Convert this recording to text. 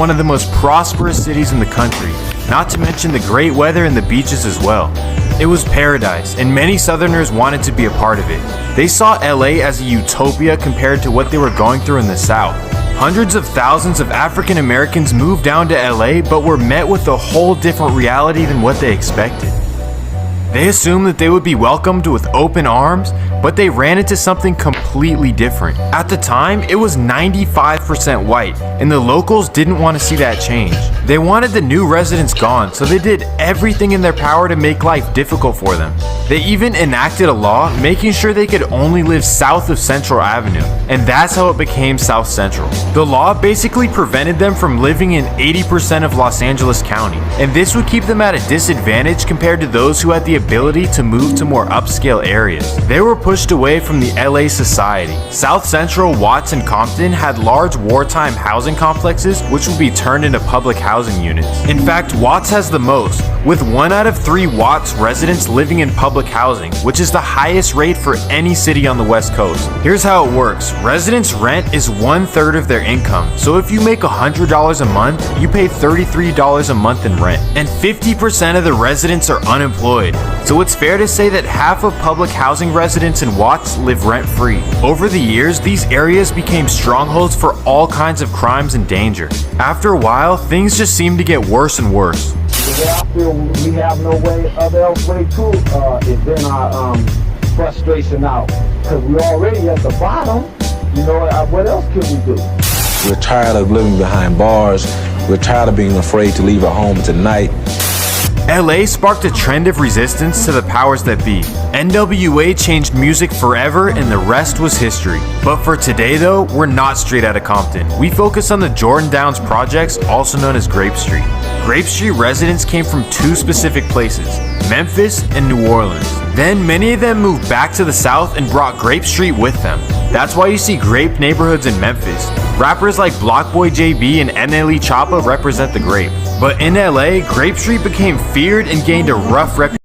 one of the most prosperous cities in the country, not to mention the great weather and the beaches as well. It was paradise, and many Southerners wanted to be a part of it. They saw LA as a utopia compared to what they were going through in the South. Hundreds of thousands of African Americans moved down to LA but were met with a whole different reality than what they expected. They assumed that they would be welcomed with open arms, but they ran into something completely different. At the time, it was 95% white, and the locals didn't want to see that change. They wanted the new residents gone, so they did everything in their power to make life difficult for them. They even enacted a law making sure they could only live south of Central Avenue, and that's how it became South Central. The law basically prevented them from living in 80% of Los Angeles County, and this would keep them at a disadvantage compared to those who had the ability to move to more upscale areas. They were pushed away from the LA society. South Central, Watts, and Compton had large wartime housing complexes which would be turned into public housing units. In fact, Watts has the most, with 1 out of 3 Watts residents living in public housing, which is the highest rate for any city on the West Coast. Here's how it works. Residents' rent is 1/3 of their income, so if you make $100 a month, you pay $33 a month in rent. And 50% of the residents are unemployed. So it's fair to say that half of public housing residents in Watts live rent-free. Over the years, these areas became strongholds for all kinds of crimes and danger. After a while, things just seemed to get worse and worse. The way I feel we have no other way to is then our frustration out. Because we're already at the bottom, what else can we do? We're tired of living behind bars. We're tired of being afraid to leave our homes at night. LA sparked a trend of resistance to the powers that be. NWA changed music forever and the rest was history. But for today though, we're not straight out of Compton. We focus on the Jordan Downs projects, also known as Grape Street. Grape Street residents came from 2 specific places, Memphis and New Orleans. Then many of them moved back to the South and brought Grape Street with them. That's why you see grape neighborhoods in Memphis. Rappers like Blockboy JB and NLE Choppa represent the grape. But in LA, Grape Street became feared and gained a rough reputation.